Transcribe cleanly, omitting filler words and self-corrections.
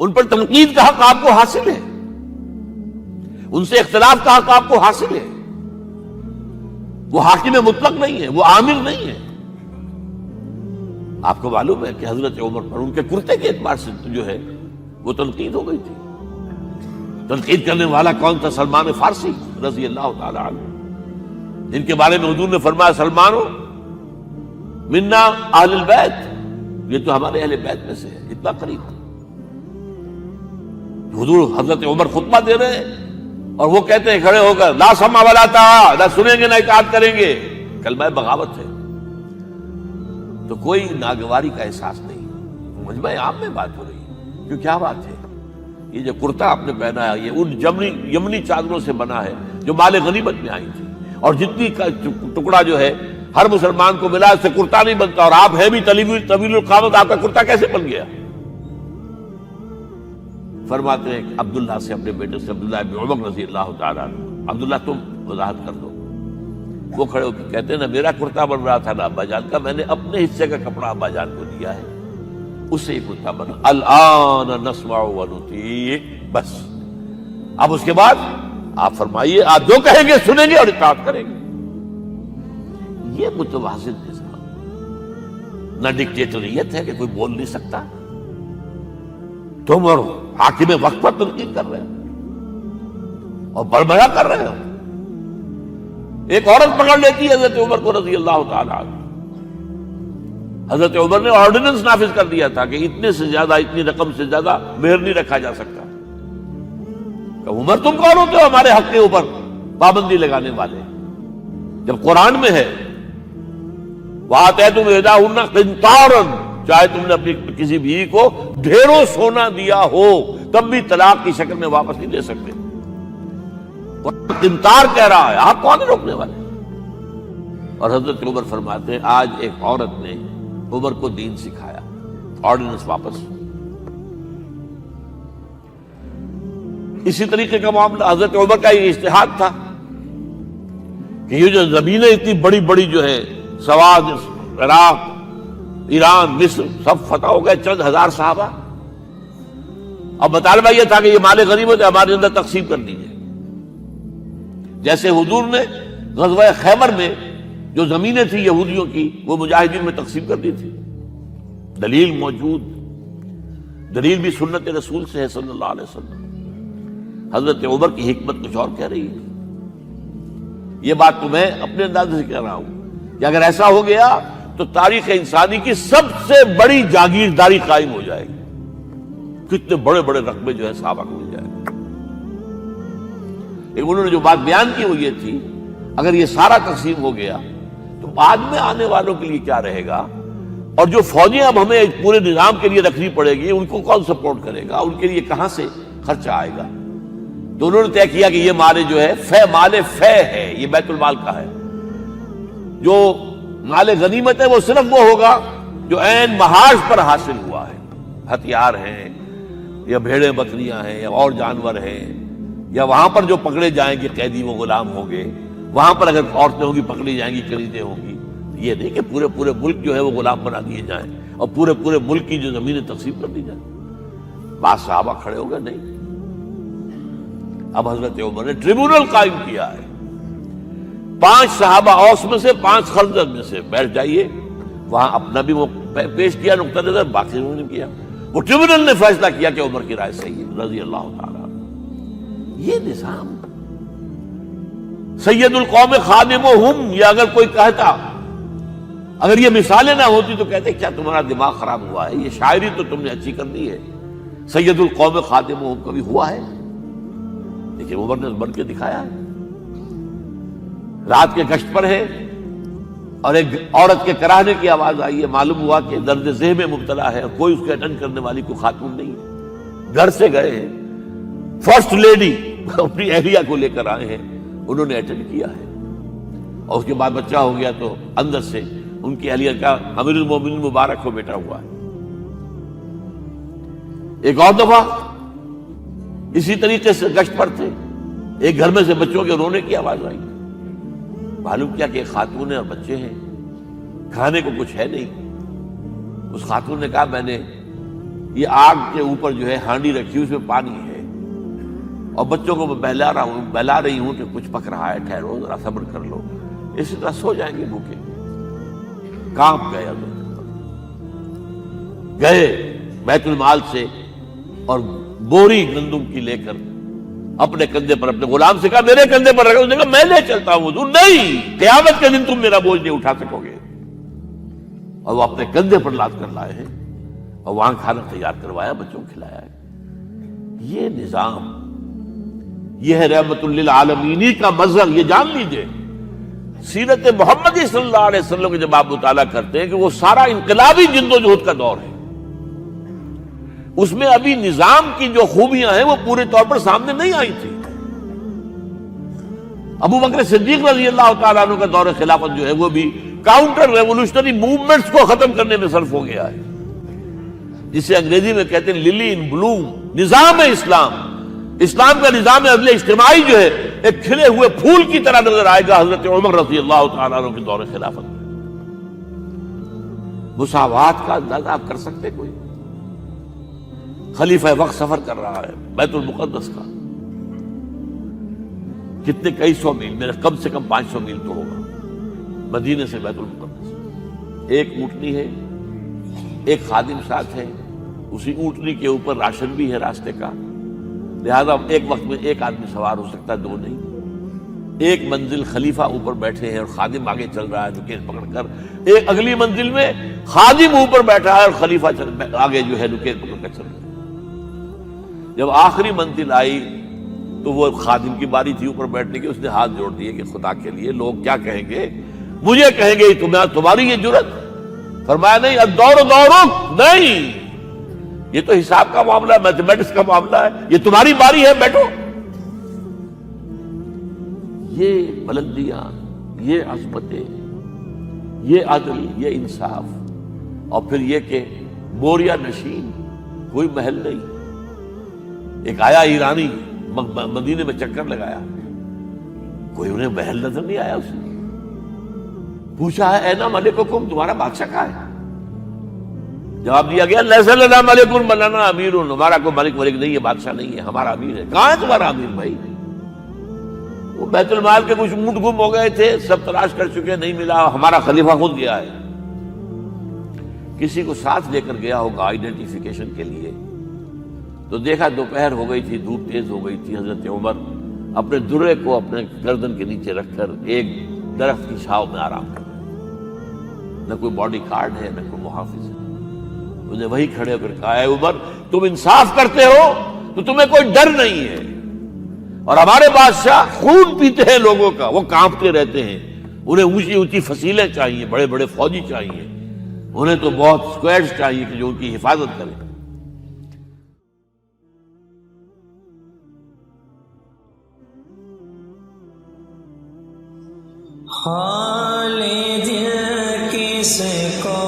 ان پر تنقید کا حق آپ کو حاصل ہے، ان سے اختلاف کا حق آپ کو حاصل ہے. وہ حاکم مطلق نہیں ہے، وہ عامر نہیں ہے. آپ کو معلوم ہے کہ حضرت عمر پر ان کے کرتے کے اعتبار سے جو ہے وہ تنقید ہو گئی تھی. تنقید کرنے والا کون تھا؟ سلمان فارسی رضی اللہ تعالی عنہ، جن کے بارے میں حضور نے فرمایا سلمانو منا اہل البیت، یہ تو ہمارے اہل بیت میں سے ہے، اتنا قریب. حضور حضرت عمر خطبہ دے رہے ہیں اور وہ کہتے ہیں کھڑے ہو کر لا سمع ولا طاعہ، نہ سنیں گے نہ اطاعت کریں گے، کلمہ بغاوت ہے. تو کوئی ناگواری کا احساس نہیں. مجمع عام میں بات ہو رہی ہے. کیوں کیا بات ہے؟ یہ جو کرتا آپ نے پہنا ہے یہ ان یمنی چادروں سے بنا ہے جو مال غنیمت میں آئی تھی، اور جتنی ٹکڑا جو ہے ہر مسلمان کو ملا اس سے کرتا نہیں بنتا. اور آپ ہیں بھی طویل القامت، آپ کا کرتا کیسے بن گیا؟ فرماتے ہیں کہ عبداللہ سے، اپنے بیٹے سے، عبداللہ ابن عمر رضی اللہ تعالیٰ عنہ، عبداللہ تم وضاحت کر دو. وہ کھڑے ہو کے کہتے ہیں نہ میرا کرتا بن رہا تھا نہ ابا جان کا، میں نے اپنے حصے کا کپڑا ابا جان کو دیا ہے، اس سے ہی کرتا بنا. الآن نسمع ونطیع، بس اب اس کے بعد آپ فرمائیے، آپ جو کہیں گے سنیں گے اور اطاعت کریں گے. یہ متوازن نظام، نہ ڈکٹیٹریت ہے کہ کوئی بول نہیں سکتا. تم اور حاکم وقت پر تنقید کر رہے ہو اور بربرا کر رہے ہو. ایک عورت پکڑ لیتی ہے حضرت عمر کو رضی اللہ تعالیٰ عنہ. حضرت عمر نے آرڈیننس نافذ کر دیا تھا کہ اتنے سے زیادہ، اتنی رقم سے زیادہ مہر نہیں رکھا جا سکتا. کہ عمر تم کون ہوتے ہو ہمارے حق کے اوپر پابندی لگانے والے؟ جب قرآن میں ہے وَآتَيْتُمْ إِحْدَاهُنَّ قِنطَارًا، چاہے تم نے اپنی کسی بیوی کو ڈھیروں سونا دیا ہو تب بھی طلاق کی شکل میں واپس نہیں دے سکتے. قنطار کہہ رہا ہے، آپ کون ہیں روکنے والے؟ اور حضرت عمر فرماتے ہیں آج ایک عورت نے عمر کو دین سکھایا، آرڈیننس واپس. اسی طریقے کا معاملہ حضرت عمر کا یہ اجتہاد تھا کہ یہ جو زمینیں اتنی بڑی بڑی جو ہے سواد، عراق، ایران، مصر سب فتح ہو گئے، چند ہزار صحابہ. اب مطالبہ یہ تھا کہ یہ مال غنیمت ہے ہمارے اندر تقسیم کر دیجیے. جیسے حضور نے غزوہ خیبر میں جو زمینیں تھیں یہودیوں کی وہ مجاہدین میں تقسیم کر دی تھی. دلیل موجود، دلیل بھی سنت رسول سے ہے صلی اللہ علیہ وسلم. حضرت عمر کی حکمت کچھ اور کہہ رہی ہے. یہ بات تو میں اپنے انداز سے کہہ رہا ہوں کہ اگر ایسا ہو گیا تو تاریخ انسانی کی سب سے بڑی جاگیرداری قائم ہو جائے گی. کتنے بڑے بڑے رقبے جو ہے صحابہ کو مل جائے گا. انہوں نے جو بات بیان کی وہ یہ تھی اگر یہ سارا تقسیم ہو گیا تو بعد میں آنے والوں کے لیے کیا رہے گا، اور جو فوجیں اب ہمیں پورے نظام کے لیے رکھنی پڑے گی ان کو کون سپورٹ کرے گا، ان کے لیے کہاں سے خرچہ آئے گا. تو انہوں نے طے کیا کہ یہ مال جو ہے مال فے ہے، یہ بیت المال کا ہے. جو مال غنیمت ہے وہ صرف وہ ہوگا جو عین محاذ پر حاصل ہوا ہے. ہتھیار ہیں یا بھیڑیں بکریاں ہیں یا اور جانور ہیں، یا وہاں پر جو پکڑے جائیں گے قیدی وہ غلام ہوں گے، وہاں پر اگر عورتیں ہوں گی پکڑی جائیں گی، خریدیں ہوں گی. یہ نہیں کہ پورے ملک جو ہے وہ غلام بنا دیے جائیں اور پورے ملک کی جو زمینیں تقسیم کر دی جائیں. بعض صحابہ کھڑے ہو گئے نہیں. اب حضرت عمر نے ٹریبونل قائم کیا ہے. 5 صحابہ اوس میں سے 5 خزرج میں سے بیٹھ جائیے، وہاں اپنا بھی وہ پیش کیا نقطہ نظر، باقی انہوں نے کیا. وہ ٹریبونل نے فیصلہ کیا کہ عمر کی رائے صحیح ہے رضی اللہ تعالیٰ. یہ نظام سید القوم خادمہم، یہ اگر کوئی کہتا، اگر یہ مثالیں نہ ہوتی تو کہتے کیا تمہارا دماغ خراب ہوا ہے، یہ شاعری تو تم نے اچھی کر دی ہے، سید القوم خادمہم کبھی ہوا ہے؟ لیکن عمر نے بن کے دکھایا ہے. رات کے گشت پر ہے اور ایک عورت کے کراہنے کی آواز آئی ہے، معلوم ہوا کہ درد ذہن میں مبتلا ہے اور کوئی اس کے اٹینڈ کرنے والی کوئی خاتون نہیں ہے. گھر سے گئے ہیں، فرسٹ لیڈی اپنی اہلیہ کو لے کر آئے ہیں، انہوں نے اٹینڈ کیا ہے. اور اس کے بعد بچہ ہو گیا تو اندر سے ان کی اہلیہ کا امیر المومنین مبارک ہو بیٹا ہوا ہے. ایک اور دفعہ اسی طریقے سے گشت پر تھے، ایک گھر میں سے بچوں کے رونے کی آواز آئی. معلوم کیا کہ ایک خاتون ہے اور بچے ہیں، کھانے کو کچھ ہے نہیں. اس خاتون نے کہا میں نے یہ آگ کے اوپر جو ہے ہانڈی رکھی اس میں پانی ہے اور بچوں کو میں بہلا رہی ہوں کہ کچھ پک رہا ہے، ٹھہرو ذرا صبر کر لو، اسی طرح سو جائیں گے بھوکے۔ کانپ گئے گئے بیت المال سے اور بوری گندم کی لے کر اپنے کندھے پر اپنے غلام سے کہا میرے کندھے پر رکھو، اس نے کہا میں لے چلتا ہوں حضور۔ نہیں، قیامت کے دن تم میرا بوجھ نہیں اٹھا سکو گے۔ اور وہ اپنے کندھے پر لاد کر لائے ہیں اور وہاں کھانا تیار کروایا، بچوں کو کھلایا ہے۔ یہ نظام، یہ ہے رحمت للعالمینی کا مظہر۔ یہ جان لیجئے سیرت محمدی صلی اللہ علیہ وسلم کے جب آپ مطالعہ کرتے ہیں کہ وہ سارا انقلابی جدوجہد کا دور ہے، اس میں ابھی نظام کی جو خوبیاں ہیں وہ پورے طور پر سامنے نہیں آئی تھی۔ ابو بکر صدیق رضی اللہ تعالیٰ عنہ کا دور خلافت جو ہے وہ بھی کاؤنٹر ریولوشنری موومنٹس کو ختم کرنے میں صرف ہو گیا ہے، جسے انگریزی میں کہتے ہیں للی ان بلوم، نظام اسلام۔ اسلام کا نظام عدل اجتماعی جو ہے ایک کھلے ہوئے پھول کی طرح نظر آئے گا حضرت عمر رضی اللہ تعالیٰ عنہ کے دور خلافت میں۔ مساوات کا اندازہ آپ کر سکتے کوئی؟ خلیفہ وقت سفر کر رہا ہے بیت المقدس کا، کتنے کئی سو میل، میرے کم سے کم 500 میل تو ہوگا مدینے سے بیت المقدس۔ ایک اونٹنی ہے، ایک خادم ساتھ ہے، اسی اونٹنی کے اوپر راشن بھی ہے راستے کا، لہذا ایک وقت میں ایک آدمی سوار ہو سکتا ہے، دو نہیں۔ ایک منزل خلیفہ اوپر بیٹھے ہیں اور خادم آگے چل رہا ہے نکیل پکڑ کر، ایک اگلی منزل میں خادم اوپر بیٹھا ہے اور خلیفہ آگے جو ہے نکیل پکڑ کر چل رہا ہے۔ جب آخری منزل آئی تو وہ خادم کی باری تھی اوپر بیٹھنے کی، اس نے ہاتھ جوڑ دیے کہ خدا کے لیے لوگ کیا کہیں گے، مجھے کہیں گے تمہاری یہ جرت۔ فرمایا نہیں، الدور دورک، نہیں، یہ تو حساب کا معاملہ ہے، میتھمیٹکس کا معاملہ ہے، یہ تمہاری باری ہے، بیٹھو۔ یہ بلندیاں، یہ عظمتیں، یہ عدل، یہ انصاف، اور پھر یہ کہ بوریا نشین، کوئی محل نہیں۔ ایک آیا ایرانی مدینے میں چکر لگایا، کوئی انہیں محل نظر نہیں آیا، اسے پوچھا ہے اینا ملککم، تمہارا بادشاہ کہاں ہے؟ جواب دیا گیا لیس لنا ملک بل لنا امیر، ہمارا کوئی ملک نہیں ہے، بادشاہ نہیں ہے، ہمارا امیر ہے۔ کہاں ہے تمہارا امیر بھائی؟ وہ بیت المال کے کچھ اونٹ گم ہو گئے تھے، سب تلاش کر چکے، نہیں ملا، ہمارا خلیفہ خود گیا ہے۔ کسی کو ساتھ لے کر گیا ہوگا آئیڈینٹیفیکیشن کے لیے، تو دیکھا دوپہر ہو گئی تھی، دھوپ تیز ہو گئی تھی، حضرت عمر اپنے درے کو اپنے گردن کے نیچے رکھ کر ایک درخت کی چھاؤں میں آرام کر رہے، نہ کوئی باڈی گارڈ ہے نہ کوئی محافظ ہے۔ انہیں وہی کھڑے ہو کر کہا اے عمر، تم انصاف کرتے ہو تو تمہیں کوئی ڈر نہیں ہے، اور ہمارے بادشاہ خون پیتے ہیں لوگوں کا، وہ کانپتے رہتے ہیں، انہیں اونچی اونچی فصیلیں چاہیے، بڑے بڑے فوجی چاہیے، انہیں تو بہت اسکواڈز چاہیے کہ جو ان کی حفاظت کریں۔ حال دل کس کو